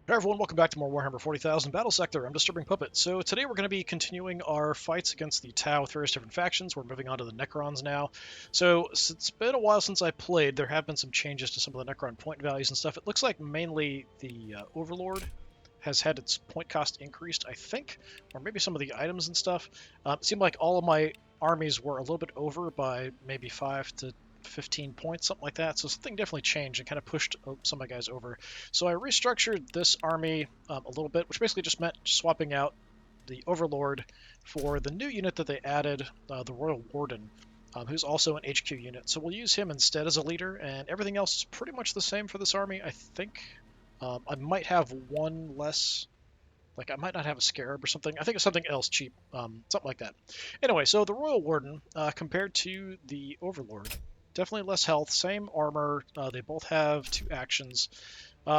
Hey everyone, welcome back to more Warhammer 40,000 Battlesector. I'm DisturbingPuppet. So today we're going to be continuing our fights against the Tau with various different factions. We're moving on to the Necrons now. So it's been a while since I played. There have been some changes to some of the Necron point values and stuff. It looks like mainly the Overlord has had its point cost increased, I think, or maybe some of the items and stuff. It seemed like all of my armies were a little bit over by maybe 5 to 15 points, something like that. So something definitely changed and kind of pushed some of my guys over. So I restructured this army a little bit, which basically just meant swapping out the Overlord for the new unit that they added, the Royal Warden, who's also an HQ unit. So we'll use him instead as a leader, and everything else is pretty much the same for this army, I think. I might have one less, like I might not have a Scarab or something. I think it's something else cheap, something like that. Anyway, so the Royal Warden, compared to the Overlord, definitely less health, same armor. They both have 2 actions.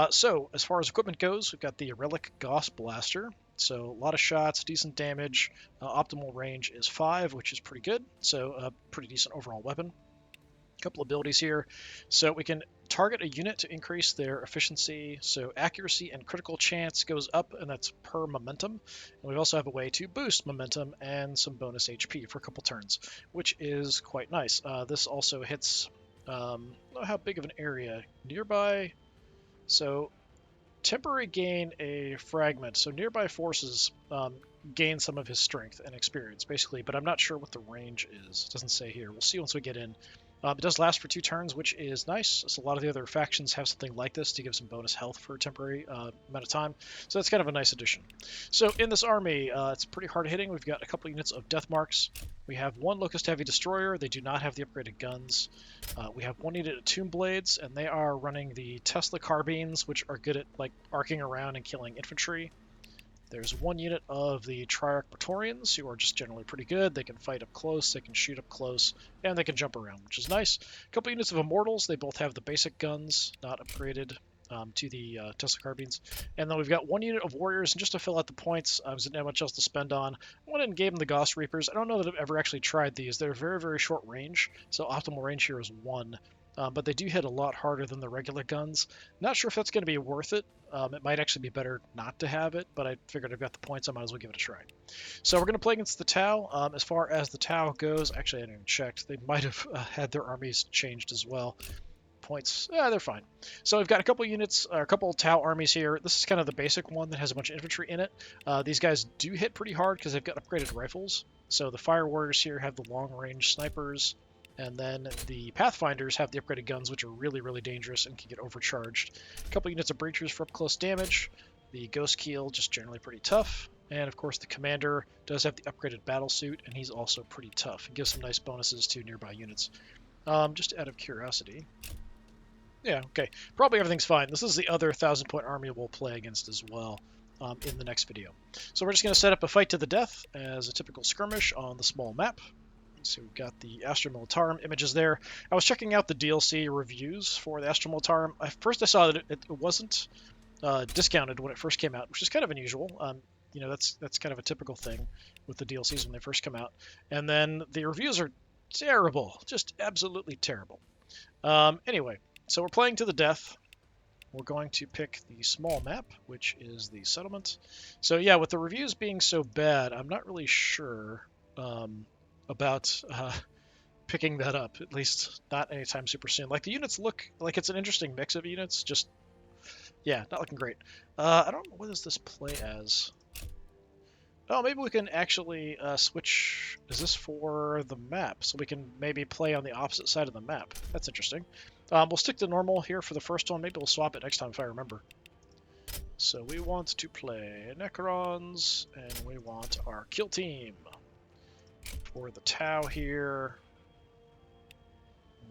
So as far as equipment goes, we've got the Relic Gauss Blaster. So a lot of shots, decent damage. Optimal range is 5, which is pretty good. So a pretty decent overall weapon. A couple abilities here. So we can target a unit to increase their efficiency. So accuracy and critical chance goes up, and that's per momentum. And we also have a way to boost momentum and some bonus HP for a couple turns, which is quite nice. This also hits, I don't know how big of an area, nearby. So temporary gain a fragment. So nearby forces gain some of his strength and experience, basically, but I'm not sure what the range is. It doesn't say here. We'll see once we get in. It does last for 2 turns, which is nice. So a lot of the other factions have something like this to give some bonus health for a temporary amount of time. So that's kind of a nice addition. So in this army, it's pretty hard hitting. We've got a couple units of Death Marks. We have 1 Locust Heavy Destroyer. They do not have the upgraded guns. We have 1 unit of Tomb Blades, and they are running the Tesla carbines, which are good at like arcing around and killing infantry. There's 1 unit of the Triarch Praetorians, who are just generally pretty good. They can fight up close, they can shoot up close, and they can jump around, which is nice. A couple units of Immortals. They both have the basic guns, not upgraded to the Tesla carbines. And then we've got 1 unit of Warriors, and just to fill out the points, I didn't have much else to spend on. I went and gave them the Gauss Reapers. I don't know that I've ever actually tried these. They're very, very short range, so optimal range here is 1. But they do hit a lot harder than the regular guns. Not sure if that's going to be worth it. It might actually be better not to have it, but I figured I've got the points, I might as well give it a try. So we're going to play against the Tau. As far as the Tau goes, actually I haven't even checked. They might have had their armies changed as well. Points, they're fine. So we've got a couple units, or a couple Tau armies here. This is kind of the basic one that has a bunch of infantry in it. These guys do hit pretty hard because they've got upgraded rifles. So the Fire Warriors here have the long-range snipers. And then the Pathfinders have the upgraded guns, which are really, really dangerous and can get overcharged. A couple units of Breachers for up-close damage. The Ghost Keel, just generally pretty tough. And, of course, the Commander does have the upgraded Battlesuit, and he's also pretty tough. He gives some nice bonuses to nearby units. Just out of curiosity. Yeah, okay. Probably everything's fine. This is the other 1,000-point army we'll play against as well in the next video. So we're just going to set up a fight to the death as a typical skirmish on the small map. So we've got the Astra Militarum images there. I was checking out the DLC reviews for the Astra Militarum. First I saw that it wasn't discounted when it first came out, which is kind of unusual. You know, that's kind of a typical thing with the DLCs when they first come out. And then the reviews are terrible, just absolutely terrible. Anyway, so we're playing to the death. We're going to pick the small map, which is the settlement. So yeah, with the reviews being so bad, I'm not really sure about picking that up, at least not anytime super soon. Like the units look like it's an interesting mix of units, just yeah, not looking great. I don't know, what does this play as? Oh, maybe we can actually switch. Is this for the map? So we can maybe play on the opposite side of the map. That's interesting. We'll stick to normal here for the first one. Maybe we'll swap it next time if I remember. So we want to play Necrons, and we want our kill team. For the Tau here,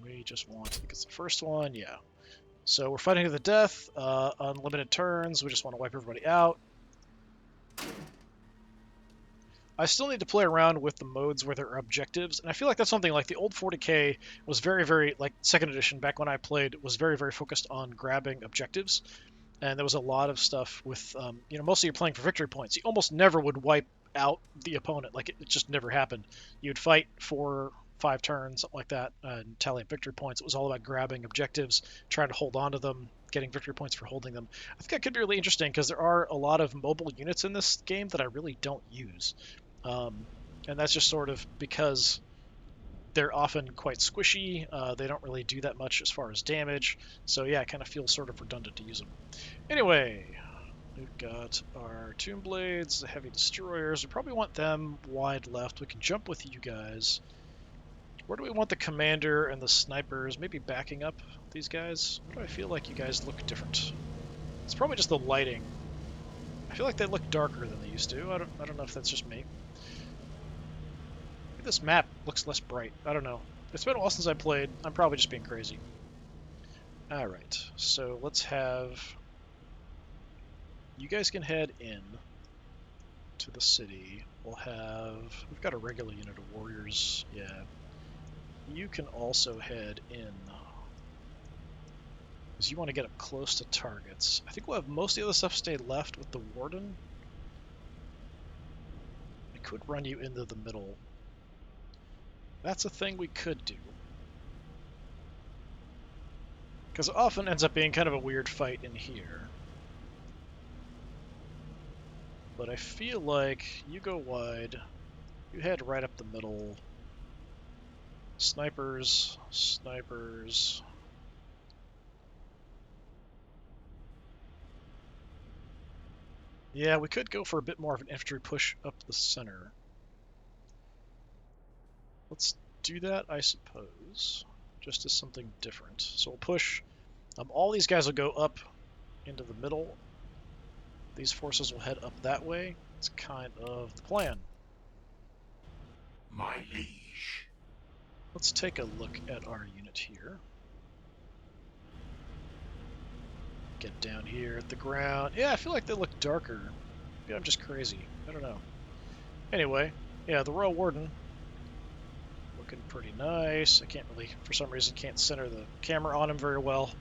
we just want, I think it's the first one, yeah. So we're fighting to the death, unlimited turns, we just want to wipe everybody out. I still need to play around with the modes where there are objectives, and I feel like that's something like the old 40k was very, very, like 2nd edition, back when I played, was very, very focused on grabbing objectives. And there was a lot of stuff with, you know, mostly you're playing for victory points. You almost never would wipe out the opponent. Like, it just never happened. You'd fight for 5 turns, something like that, and tally up victory points. It was all about grabbing objectives, trying to hold on to them, getting victory points for holding them. I think that could be really interesting because there are a lot of mobile units in this game that I really don't use. And that's just sort of because they're often quite squishy. They don't really do that much as far as damage. So yeah, it kind of feels sort of redundant to use them. Anyway, we've got our Tomb Blades, the Heavy Destroyers. We probably want them wide left. We can jump with you guys. Where do we want the Commander and the Snipers? Maybe backing up these guys? Why do I feel like you guys look different? It's probably just the lighting. I feel like they look darker than they used to. I don't know if that's just me. This map looks less bright. I don't know. It's been a while since I played. I'm probably just being crazy. Alright, so let's have... You guys can head in to the city. We'll have... We've got a regular unit of warriors. Yeah. You can also head in. Because you want to get up close to targets. I think we'll have most of the other stuff stay left with the Warden. I could run you into the middle. That's a thing we could do. Because it often ends up being kind of a weird fight in here. But I feel like you go wide, you head right up the middle. Snipers, snipers. Yeah, we could go for a bit more of an infantry push up the center. Let's do that, I suppose, just as something different. So we'll push. All these guys will go up into the middle. These forces will head up that way. It's kind of the plan. My liege. Let's take a look at our unit here. Get down here at the ground. Yeah, I feel like they look darker. Maybe I'm just crazy. I don't know. Anyway, yeah, the Royal Warden. Looking pretty nice. I can't really, for some reason, can't center the camera on him very well.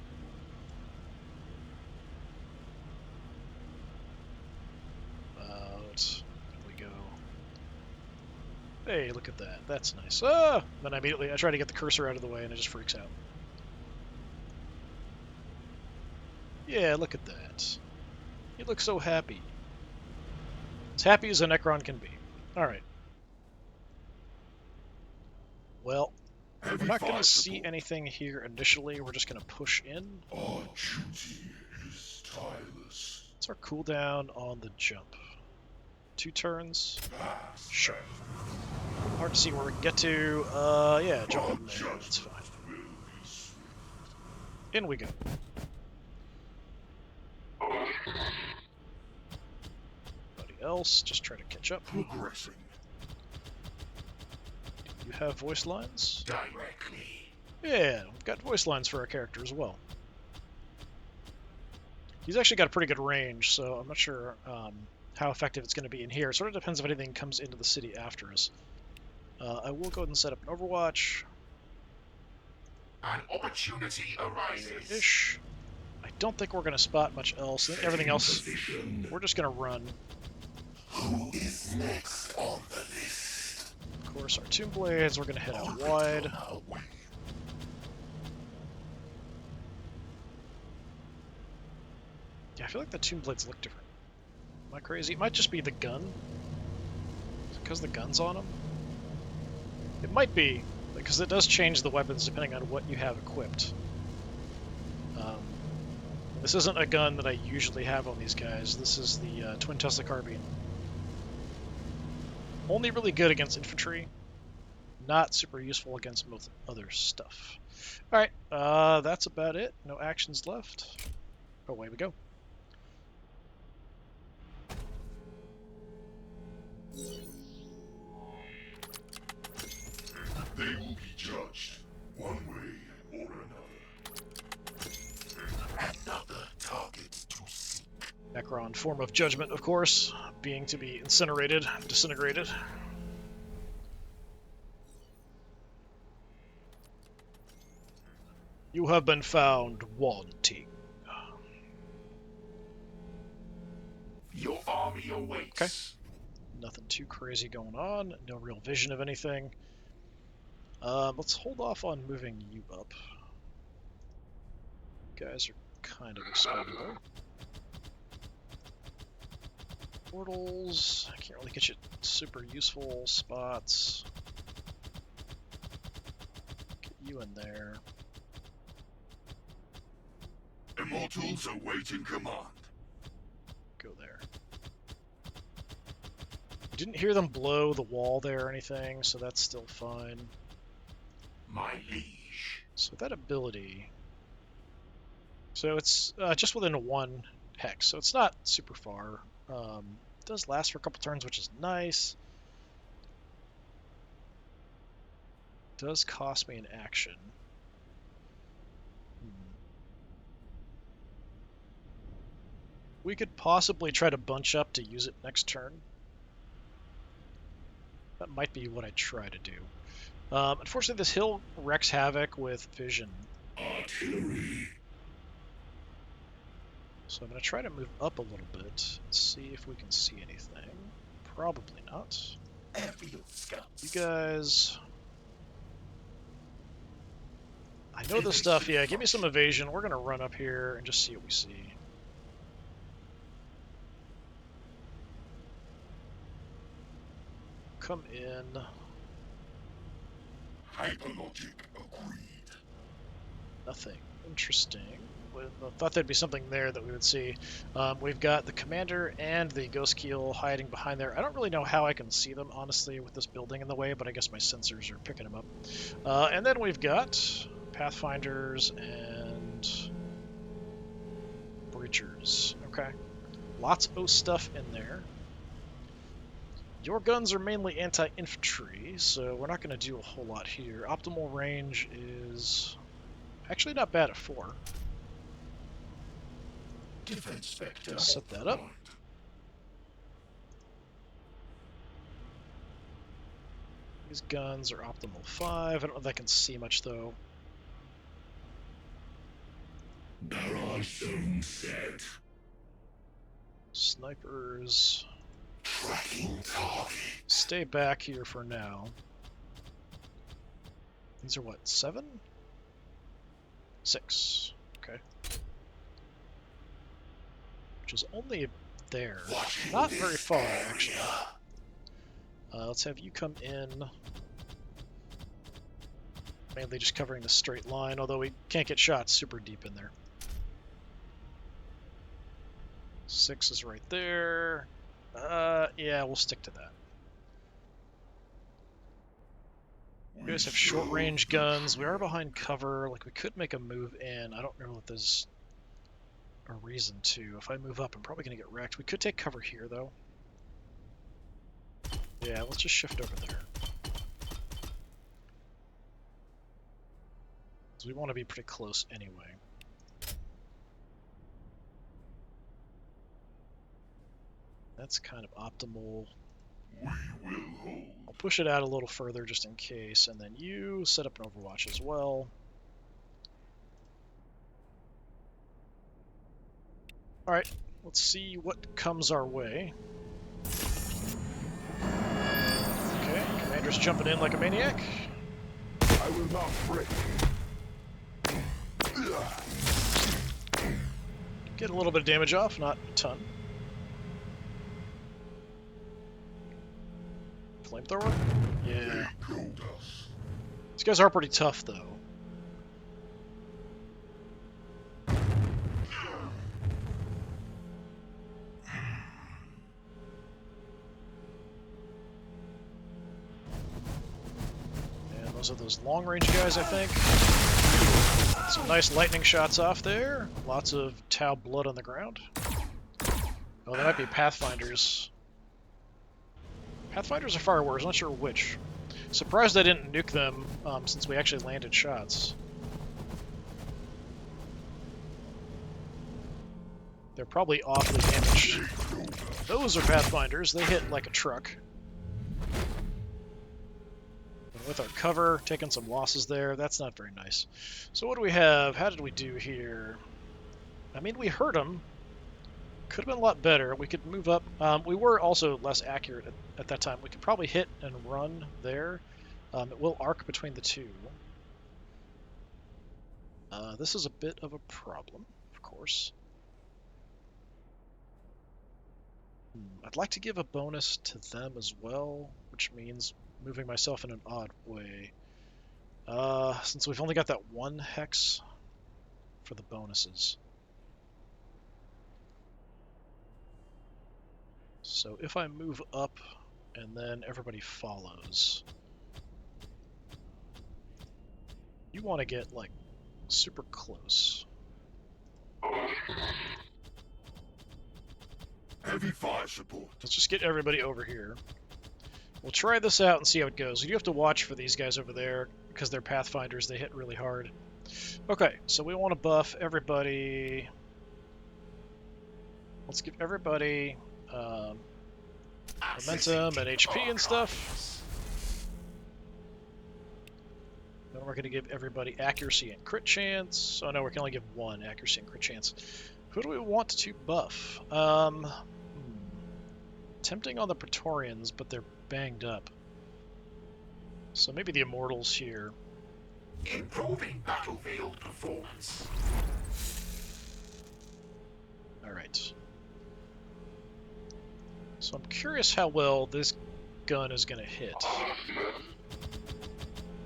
There we go. Hey, look at that. That's nice. Ah! Then I try to get the cursor out of the way and it just freaks out. Yeah, look at that. You look so happy. As happy as a Necron can be. Alright. Well, we're not going to see anything here initially. We're just going to push in. Our duty is tireless. What's our cooldown on the jump? 2 turns? Sure. Hard to see where we can get to. Yeah, jump in there. That's fine. In we go. Anybody else? Just try to catch up. Progressing. You have voice lines? Directly. Yeah, we've got voice lines for our character as well. He's actually got a pretty good range, so I'm not sure how effective it's going to be in here. It sort of depends if anything comes into the city after us. I will go ahead and set up an Overwatch. An opportunity arises. Ish. I don't think we're going to spot much else. I think everything else, we're just going to run. Who is next on the list? Of course, our Tomb Blades, we're going to head out wide. Yeah, I feel like the Tomb Blades look different. Am I crazy? It might just be the gun. Is it because the gun's on them? It might be, because it does change the weapons depending on what you have equipped. This isn't a gun that I usually have on these guys. This is the Twin Tesla Carbine. Only really good against infantry. Not super useful against most other stuff. Alright, that's about it. No actions left. Away we go. They will be judged one way or another. Another target to seek. Necron, form of judgment, of course, being to be incinerated, disintegrated. You have been found wanting. Your army awaits. Okay. Nothing too crazy going on. No real vision of anything. Let's hold off on moving you up. You guys are kind of expendable. Portals, I can't really get you super useful spots. Get you in there. Immortals awaiting command. Go there. I didn't hear them blow the wall there or anything, so that's still fine. My liege. So that ability... So it's just within a 1 hex, so it's not super far. It does last for a couple turns, which is nice. Does cost me an action. We could possibly try to bunch up to use it next turn. That might be what I try to do. Unfortunately, this hill wreaks havoc with vision. Artillery. So I'm going to try to move up a little bit and see if we can see anything. Probably not. Airfield scouts. You guys... I know this stuff. Yeah, give me some evasion. We're going to run up here and just see what we see. Come in. Hyperlogic agreed. Nothing interesting. I thought there'd be something there that we would see. We've got the commander and the ghost keel hiding behind there. I don't really know how I can see them, honestly, with this building in the way, but I guess my sensors are picking them up. And then we've got pathfinders and breachers. Okay. Lots of stuff in there. Your guns are mainly anti-infantry, so we're not going to do a whole lot here. Optimal range is actually not bad at 4. Defense vector. Set that up. These guns are optimal 5. I don't know if I can see much, though. Barrage zone set. Snipers. Tracking target. Stay back here for now. These are what, 7? 6. Okay. Which is only there. Not very far, actually. Let's have you come in. Mainly just covering the straight line, although we can't get shots super deep in there. 6 is right there. Yeah, we'll stick to that. You guys have short-range guns. We are behind cover. Like, we could make a move in. I don't know if there's a reason to. If I move up, I'm probably going to get wrecked. We could take cover here, though. Yeah, let's just shift over there. So we want to be pretty close anyway. That's kind of optimal. We will hold. I'll push it out a little further just in case, and then you set up an overwatch as well. Alright, let's see what comes our way. Okay, commander's jumping in like a maniac. I will not break. Get a little bit of damage off, not a ton. Flamethrower? Yeah. These guys are pretty tough, though. And those are those long-range guys, I think. Some nice lightning shots off there. Lots of Tau blood on the ground. Oh, that might be Pathfinders. Pathfinders are far worse, I'm not sure which. Surprised I didn't nuke them since we actually landed shots. They're probably awfully damaged. Those are Pathfinders, they hit like a truck. And with our cover, taking some losses there, that's not very nice. So what do we have? How did we do here? I mean, we hurt them. Could have been a lot better. We could move up. We were also less accurate at that time. We could probably hit and run there. It will arc between the two. This is a bit of a problem, of course. I'd like to give a bonus to them as well, which means moving myself in an odd way. Since we've only got that one hex for the bonuses. So if I move up and then everybody follows, you want to get like super close. Heavy fire support. Let's just get everybody over here. We'll try this out and see how it goes. You do have to watch for these guys over there because they're pathfinders. They hit really hard. Okay, so we want to buff everybody. Let's give everybody momentum and HP and stuff. Then we're going to give everybody accuracy and crit chance. So no, we can only give one accuracy and crit chance. Who do we want to buff? Tempting on the Praetorians, but they're banged up. So maybe the Immortals here. Improving battlefield performance. Alright. So I'm curious how well this gun is going to hit.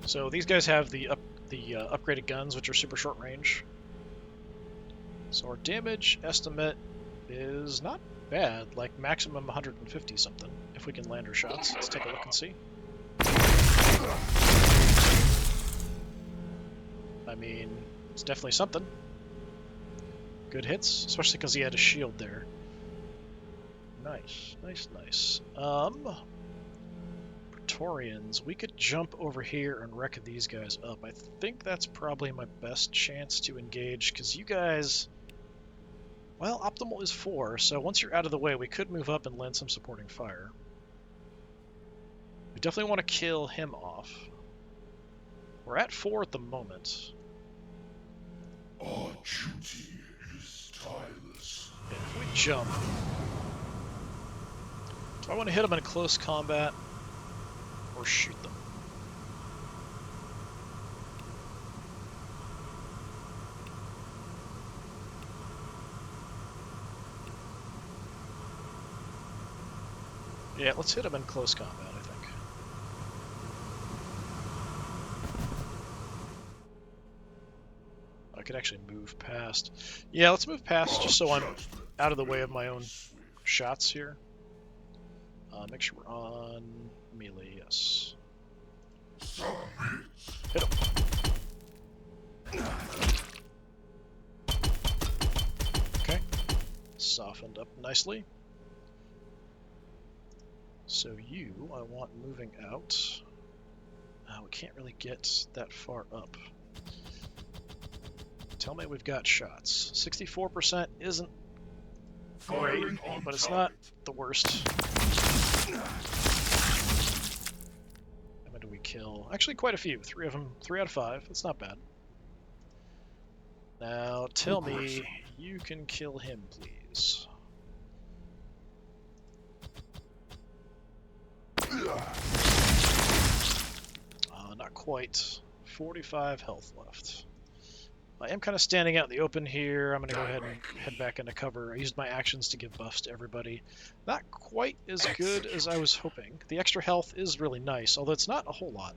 So these guys have the upgraded guns, which are super short range. So our damage estimate is not bad, like maximum 150 something, if we can land our shots. Let's take a look and see. I mean, it's definitely something. Good hits, especially because he had a shield there. Nice, nice, nice. Praetorians, we could jump over here and wreck these guys up. I think that's probably my best chance to engage, because you guys... Well, optimal is 4, so once you're out of the way, we could move up and land some supporting fire. We definitely want to kill him off. We're at 4 at the moment. Our duty is tireless. And if we jump... Do I want to hit them in close combat or shoot them? Yeah, let's hit them in close combat, I think. I could actually move past. Yeah, let's move past just so I'm out of the way of my own shots here. Make sure we're on melee, yes. Hit him. Okay. Softened up nicely. So you, I want moving out. We can't really get that far up. Tell me we've got shots. 64% isn't great, but it's not the worst. How many do we kill? Actually, quite a few. 3 of them. 3 out of 5. That's not bad. Now, tell me you can kill him, please. Not quite. 45 health left. I am kind of standing out in the open here. I'm going to go ahead and head back into cover. I used my actions to give buffs to everybody. Not quite as good as I was hoping. The extra health is really nice, although it's not a whole lot.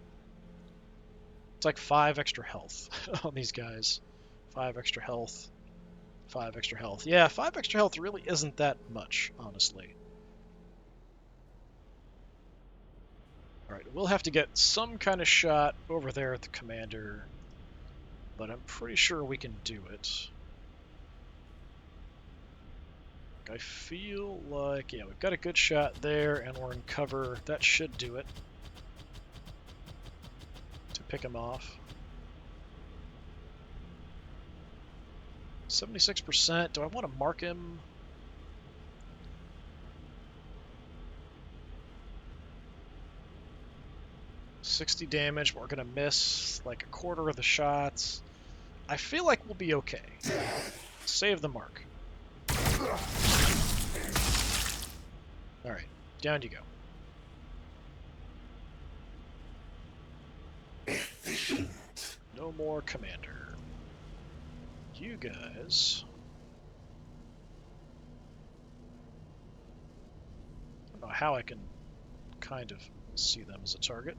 It's like 5 extra health on these guys. 5 extra health. 5 extra health. Yeah, 5 extra health really isn't that much, honestly. Alright, we'll have to get some kind of shot over there at the commander, but I'm pretty sure we can do it. I feel like, yeah, we've got a good shot there, and we're in cover. That should do it to pick him off. 76%. Do I want to mark him? $60 damage, but we're going to miss like a quarter of the shots. I feel like we'll be okay. Save the mark. Alright, down you go. Efficient. No more commander. You guys how I can kind of see them as a target.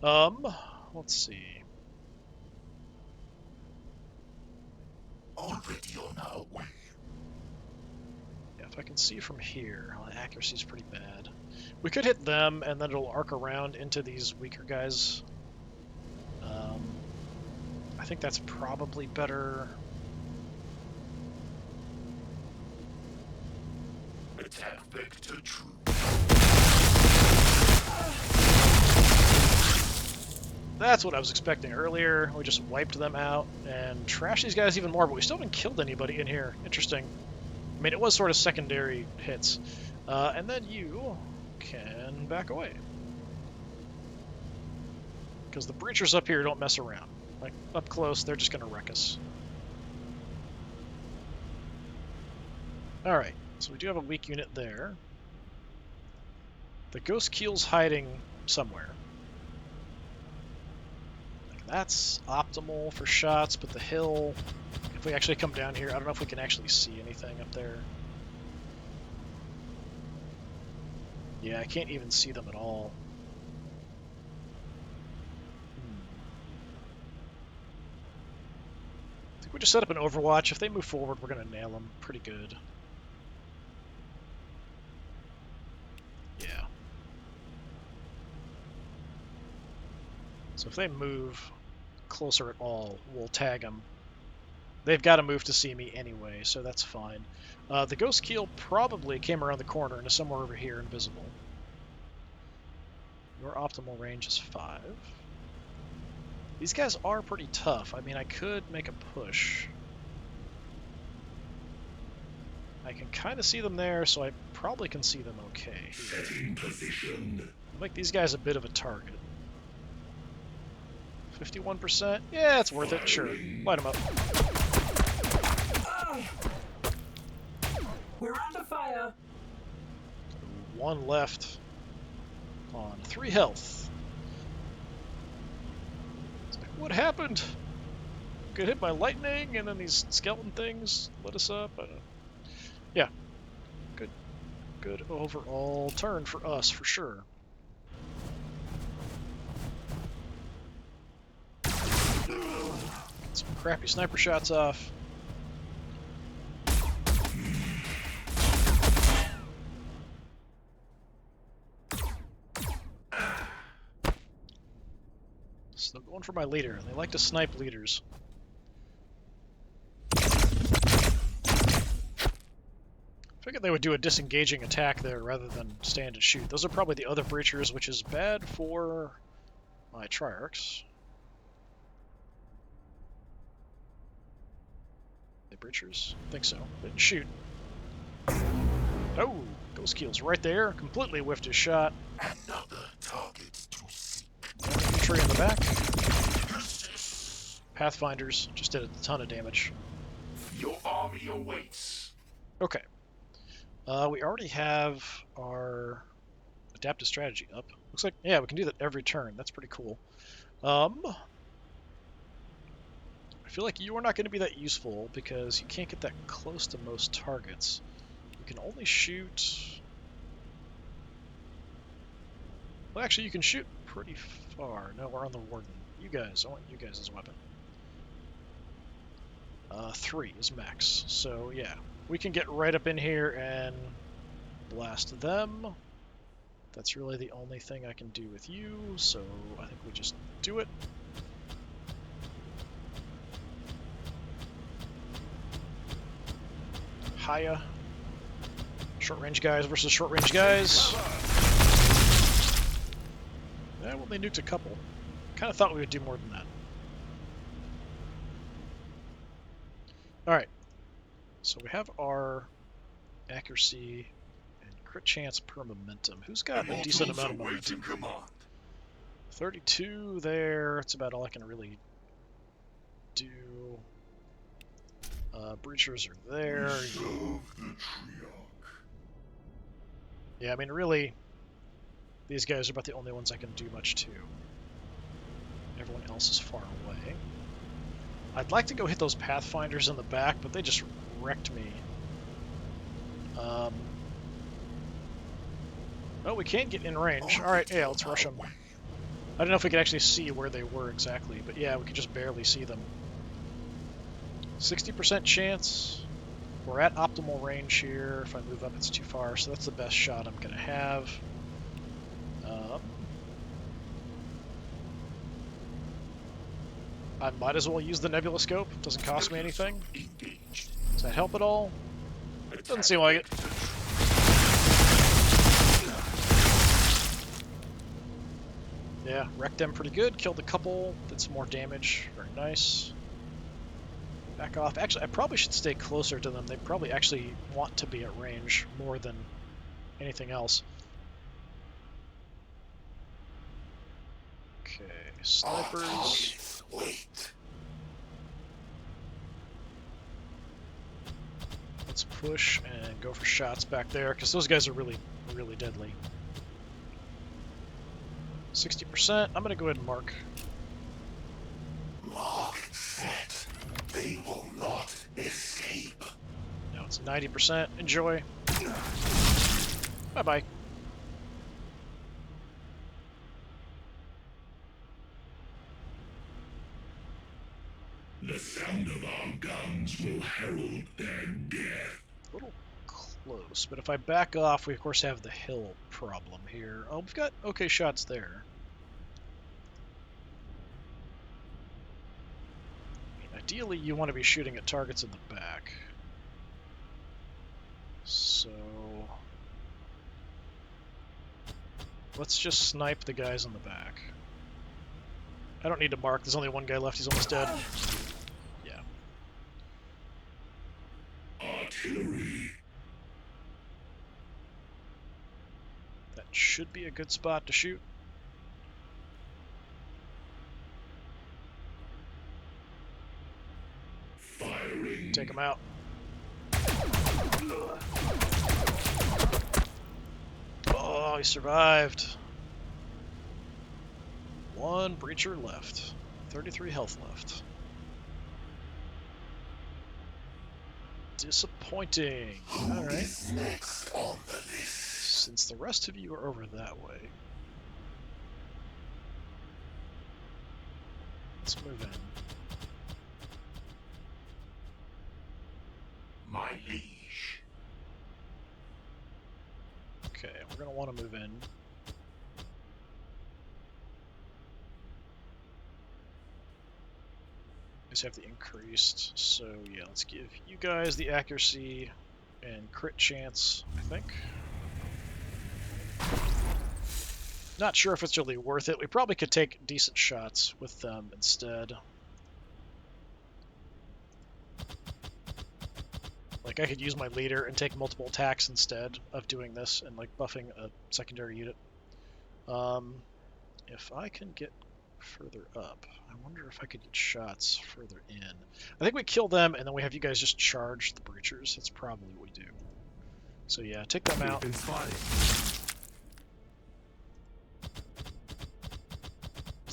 Let's see. Already on our way. Yeah, if I can see from here, well, accuracy's pretty bad. We could hit them, and then it'll arc around into these weaker guys. I think that's probably better. Attack vector true. That's what I was expecting earlier. We just wiped them out and trashed these guys even more, but we still haven't killed anybody in here. Interesting. I mean, it was sort of secondary hits. And then you can back away. Because the breachers up here don't mess around. Like, up close, they're just going to wreck us. Alright, so we do have a weak unit there. The Ghost Keel's hiding somewhere. Like, that's optimal for shots, but the hill, if we actually come down here, I don't know if we can actually see anything up there. Yeah, I can't even see them at all. I think we just set up an overwatch. If they move forward, we're going to nail them pretty good. Yeah. So if they move closer at all, we'll tag them. They've got to move to see me anyway, so that's fine. The Ghost Keel probably came around the corner and is somewhere over here, invisible. Your optimal range is 5. These guys are pretty tough. I mean, I could make a push. I can kind of see them there, so I probably can see them okay. Setting position. I'll make these guys a bit of a target. 51%? Yeah, it's worth it. Sure. Light them up. We're under fire. 1 left on 3 health. It's like, what happened? Got hit by lightning, and then these skeleton things lit us up. Yeah. Good overall turn for us, for sure. Get some crappy sniper shots off. Still going for my leader. They like to snipe leaders. Figured they would do a disengaging attack there rather than stand and shoot. Those are probably the other breachers, which is bad for my Triarchs. The breachers? I think so. Didn't shoot. Oh, Ghost Keel's right there. Completely whiffed his shot. Another target to seek. Infantry in the back. Pathfinders just did a ton of damage. Your army awaits. Okay. We already have our adaptive strategy up. Looks like, yeah, we can do that every turn. That's pretty cool. I feel like you are not going to be that useful because you can't get that close to most targets. You can only shoot... Well, actually, you can shoot pretty far. No, we're on the Warden. You guys, I want you guys as a weapon. 3 is max. So, yeah. We can get right up in here and blast them. That's really the only thing I can do with you, so I think we just do it. Hiya. Short-range guys versus short-range guys. Yeah, well, they nuked a couple. Kind of thought we would do more than that. Alright. So we have our accuracy and crit chance per momentum. Who's got a decent amount of momentum? 32 there. That's about all I can really do. Breachers are there. Yeah, I mean, really, these guys are about the only ones I can do much to. Everyone else is far away. I'd like to go hit those Pathfinders in the back, but they just wrecked me. Oh, we can get in range. Alright, yeah, let's rush them. I don't know if we could actually see where they were exactly, but yeah, we could just barely see them. 60% chance. We're at optimal range here. If I move up, it's too far, so that's the best shot I'm going to have. I might as well use the nebula scope. It doesn't cost me anything. Does that help at all? Doesn't seem like it. Yeah, wrecked them pretty good. Killed a couple. Did some more damage. Very nice. Back off. Actually, I probably should stay closer to them. They probably actually want to be at range more than anything else. Okay, snipers. Let's push and go for shots back there, because those guys are really, really deadly. 60%. I'm going to go ahead and mark. Mark set. They will not escape. Now it's 90%. Enjoy. Bye-bye. The sound of our guns will herald their death. A little close, but if I back off, we of course have the hill problem here. Oh, we've got okay shots there. I mean, ideally, you want to be shooting at targets in the back. So let's just snipe the guys in the back. I don't need to mark. There's only one guy left. He's almost dead. Yeah. Artillery. That should be a good spot to shoot. Firing. Take him out. Oh, he survived. One breacher left. 33 health left. Disappointing. Alright. Next on the list. Since the rest of you are over that way, let's move in. My liege. Okay, we're going to want to move in. Have the increased, so yeah, let's give you guys the accuracy and crit chance, I think. Not sure if it's really worth it. We probably could take decent shots with them instead. Like, I could use my leader and take multiple attacks instead of doing this and like buffing a secondary unit. If I can get further up, I wonder if I could get shots further in. I think we kill them and then we have you guys just charge the breachers. That's probably what we do. So yeah, take them out. Use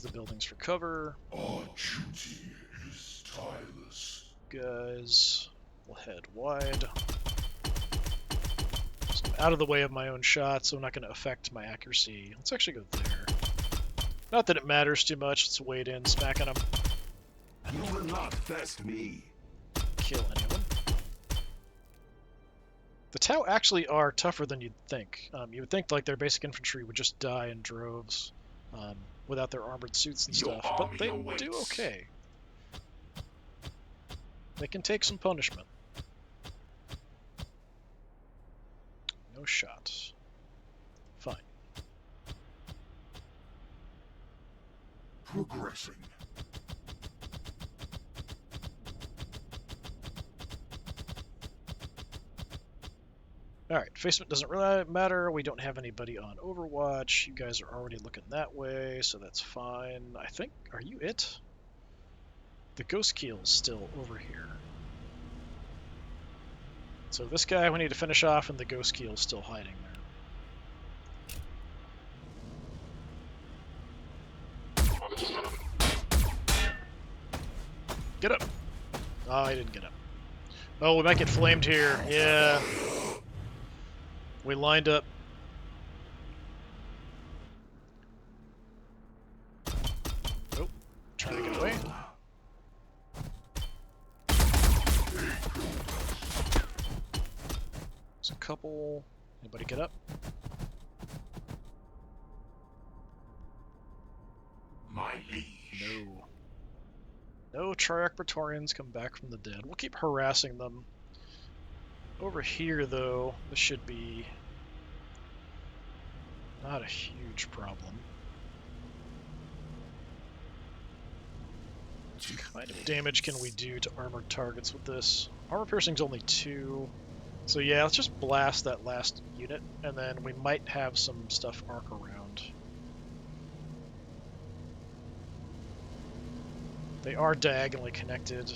the buildings for cover. Our duty is tireless. Guys, we'll head wide. So I'm out of the way of my own shot, so I'm not going to affect my accuracy. Let's actually go there. Not that it matters too much. Let's wade in, smacking them. You will not test me. Kill anyone. The Tau actually are tougher than you'd think. You would think like their basic infantry would just die in droves without their armored suits and stuff, but they do okay. They can take some punishment. No shots. Fine. Progressing. Alright, facement doesn't really matter. We don't have anybody on Overwatch. You guys are already looking that way, so that's fine. I think, are you it? The Ghost Keel's still over here. So this guy we need to finish off, and the Ghost Keel's still hiding there. Get up! Oh, he didn't get up. Oh, we might get flamed here. Yeah. We lined up couple. Anybody get up? My liege. No. No Triarch Praetorians come back from the dead. We'll keep harassing them. Over here, though, this should be not a huge problem. What kind of damage can we do to armored targets with this? Armor piercing's only 2. So yeah, let's just blast that last unit, and then we might have some stuff arc around. They are diagonally connected.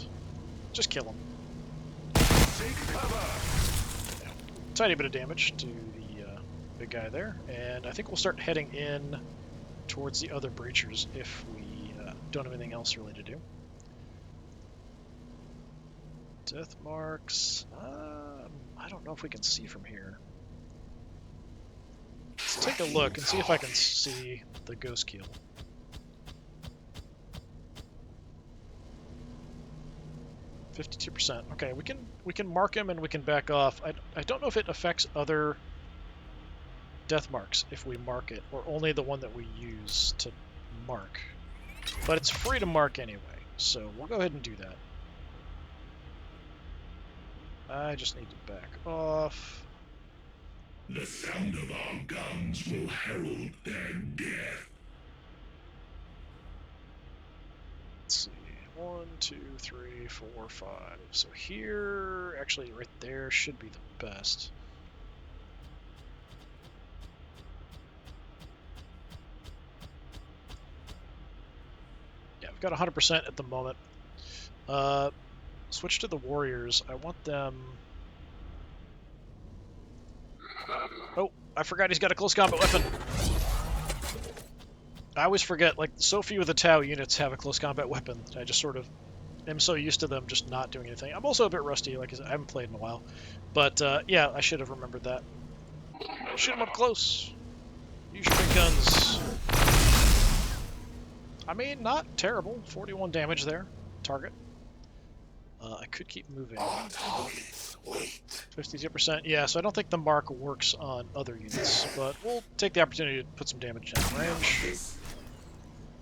Just kill them. Take cover. Yeah. Tiny bit of damage to the big guy there, and I think we'll start heading in towards the other breachers if we don't have anything else really to do. Death marks. I don't know if we can see from here. Let's take a look and see if I can see the ghost keel. %. Okay, we can mark him and we can back off. I don't know if it affects other death marks if we mark it, or only the one that we use to mark. But it's free to mark anyway, so we'll go ahead and do that. I just need to back off. The sound of our guns will herald their death. Let's see. 1, 2, 3, 4, 5. So here, actually right there should be the best. Yeah, we've got 100% at the moment. Switch to the warriors. I want them... Oh, I forgot he's got a close combat weapon. I always forget, like, so few of the Tau units have a close combat weapon. I just sort of am so used to them just not doing anything. I'm also a bit rusty, like I haven't played in a while. But, yeah, I should have remembered that. Shoot them up close. Use your big guns. I mean, not terrible. 41 damage there. Target. I could keep moving. 52%. Yeah, so I don't think the mark works on other units, but we'll take the opportunity to put some damage down range.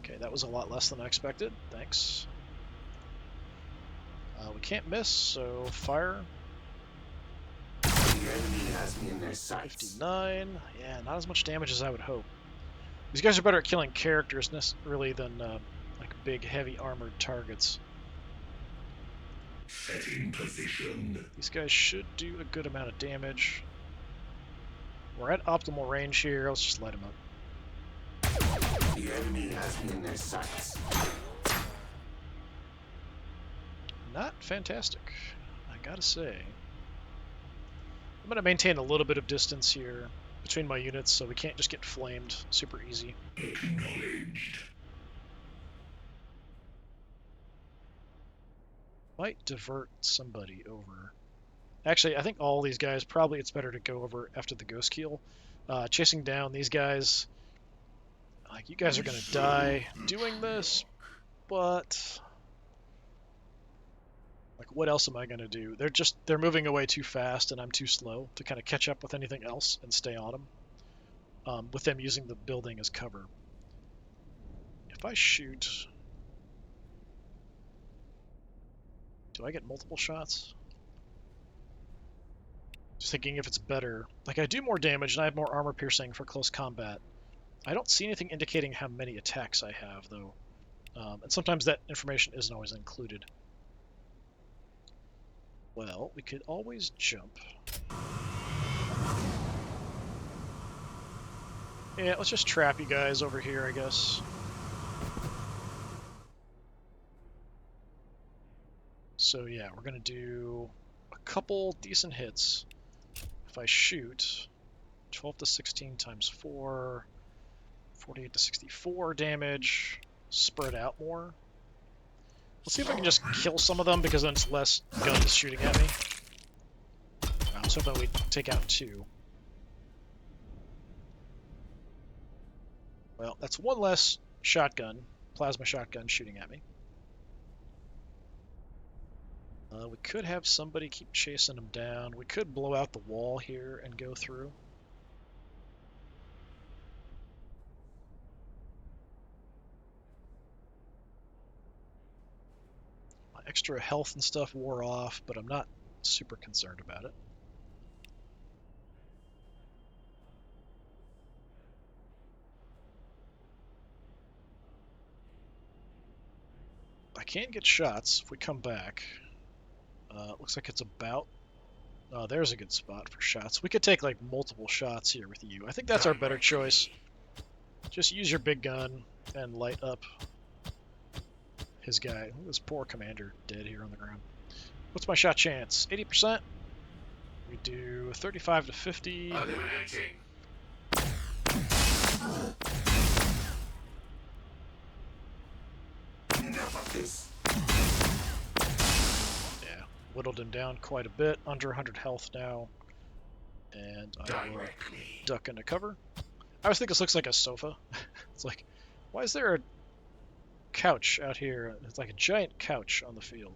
Okay, that was a lot less than I expected. Thanks. We can't miss, so fire. The enemy has me in their sights. 59. Yeah, not as much damage as I would hope. These guys are better at killing characters, really, than like big, heavy armored targets. Setting position. These guys should do a good amount of damage. We're at optimal range here. Let's just light them up. The enemy has me in their sights. Not fantastic, I gotta say. I'm going to maintain a little bit of distance here between my units so we can't just get flamed super easy. Acknowledged. Might divert somebody over. Actually, I think all these guys, probably it's better to go over after the ghost keel. Chasing down these guys. Like, you guys are going to die doing this, but... like, what else am I going to do? They're moving away too fast, and I'm too slow to kind of catch up with anything else and stay on them. With them using the building as cover. If I shoot... do I get multiple shots? Just thinking if it's better. Like, I do more damage, and I have more armor piercing for close combat. I don't see anything indicating how many attacks I have, though. And sometimes that information isn't always included. Well, we could always jump. Yeah, let's just trap you guys over here, I guess. So yeah, we're going to do a couple decent hits. If I shoot, 12 to 16 times 4, 48 to 64 damage, spread out more. Let's see if I can just kill some of them, because then it's less guns shooting at me. I was hoping we'd take out 2. Well, that's one less shotgun, plasma shotgun shooting at me. We could have somebody keep chasing him down. We could blow out the wall here and go through. My extra health and stuff wore off, but I'm not super concerned about it. I can get shots if we come back. Looks like it's about... there's a good spot for shots. We could take like multiple shots here with you. I think that's our better choice. Just use your big gun and light up his guy. This poor commander dead here on the ground. What's my shot chance? 80%? We do 35 to 50. Eliminating. Enough of this. Yeah, whittled him down quite a bit. Under 100 health now. And I will duck into cover. I always think this looks like a sofa. It's like, why is there a couch out here? It's like a giant couch on the field.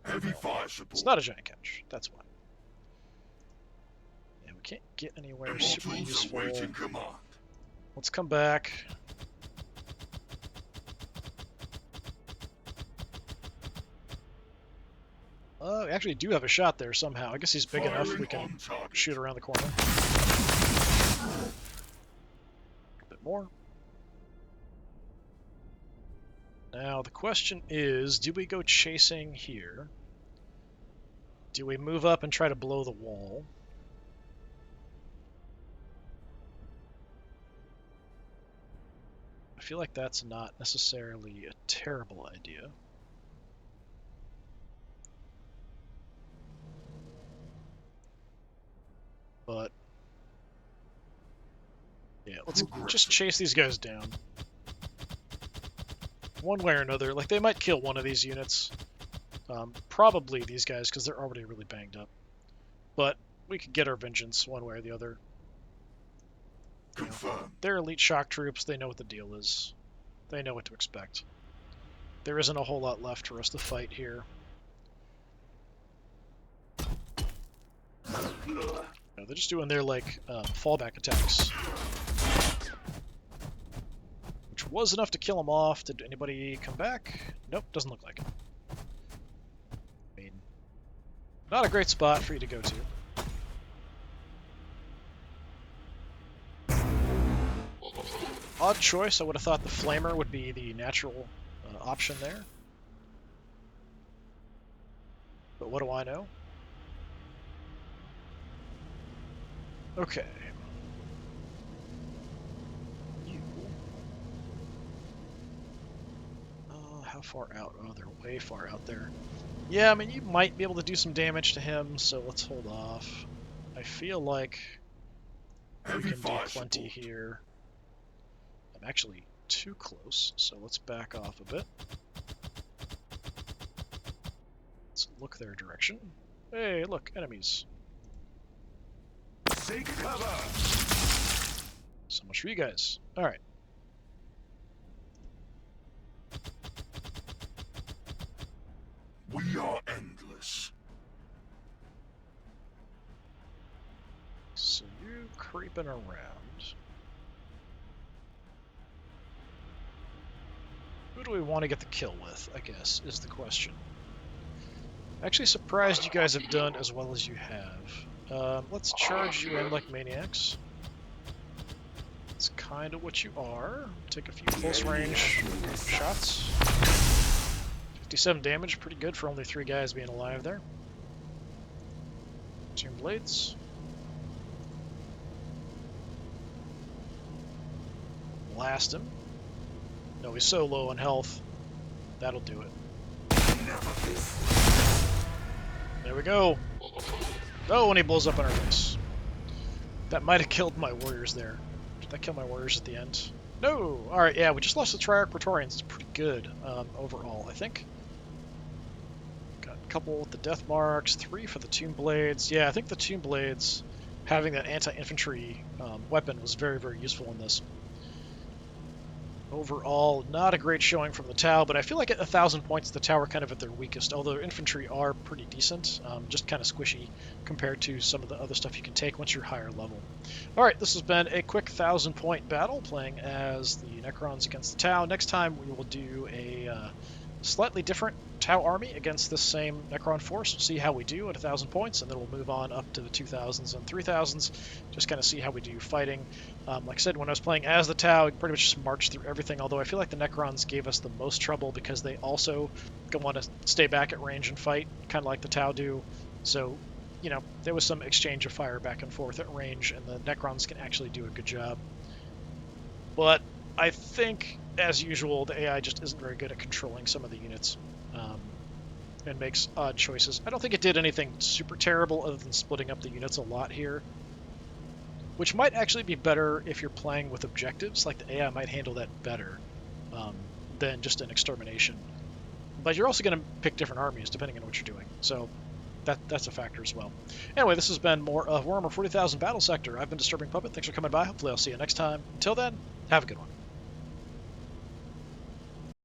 Heavy fire support. It's not a giant couch. That's why. Yeah, we can't get anywhere super Modules useful. awaiting command. Let's come back. We actually do have a shot there somehow. I guess he's big enough we can shoot around the corner. A bit more. Now the question is, do we go chasing here? Do we move up and try to blow the wall? I feel like that's not necessarily a terrible idea. But yeah, let's just chase these guys down. One way or another, like they might kill one of these units. Probably these guys, because they're already really banged up. But we could get our vengeance one way or the other. Confirmed. They're elite shock troops, they know what the deal is. They know what to expect. There isn't a whole lot left for us to fight here. No, they're just doing their, like, fallback attacks. Which was enough to kill them off. Did anybody come back? Nope, doesn't look like it. I mean, not a great spot for you to go to. Odd choice. I would have thought the Flamer would be the natural option there. But what do I know? Okay. You... how far out? Oh, they're way far out there. Yeah, I mean, you might be able to do some damage to him, so let's hold off. I feel like we can do plenty here. I'm actually too close, so let's back off a bit. Let's look their direction. Hey, look, enemies. Seek cover. So much for you guys. Alright. We are endless. So you creeping around. Who do we want to get the kill with, I guess, is the question. Actually surprised you guys have done as well as you have. Let's charge you in like maniacs. That's kind of what you are. Take a few close range shots. 57 damage, pretty good for only 3 guys being alive there. 2 blades. Blast him. No, he's so low on health. That'll do it. There we go. Oh, and he blows up in our face. That might have killed my warriors there. Did that kill my warriors at the end? No! Alright, yeah, we just lost the Triarch Praetorians. It's pretty good overall, I think. Got a couple with the Death Marks, 3 for the Tomb Blades. Yeah, I think the Tomb Blades, having that anti-infantry weapon was very, very useful in this. Overall, not a great showing from the Tau, but I feel like at 1,000 points, the Tau are kind of at their weakest, although their infantry are pretty decent, just kind of squishy compared to some of the other stuff you can take once you're higher level. Alright, this has been a quick 1,000-point battle, playing as the Necrons against the Tau. Next time, we will do a slightly different Tau army against this same Necron force. We'll see how we do at 1,000 points, and then we'll move on up to the 2,000s and 3,000s, just kind of see how we do fighting. Like I said, when I was playing as the Tau, I pretty much just marched through everything, although I feel like the Necrons gave us the most trouble because they also want to stay back at range and fight, kind of like the Tau do. So, you know, there was some exchange of fire back and forth at range, and the Necrons can actually do a good job. But I think, as usual, the AI just isn't very good at controlling some of the units, and makes odd choices. I don't think it did anything super terrible other than splitting up the units a lot here, which might actually be better if you're playing with objectives. Like, the AI might handle that better than just an extermination. But you're also going to pick different armies depending on what you're doing, so that's a factor as well. Anyway, this has been more of Warhammer 40,000 Battlesector. I've been Disturbing Puppet. Thanks for coming by. Hopefully I'll see you next time. Until then, have a good one.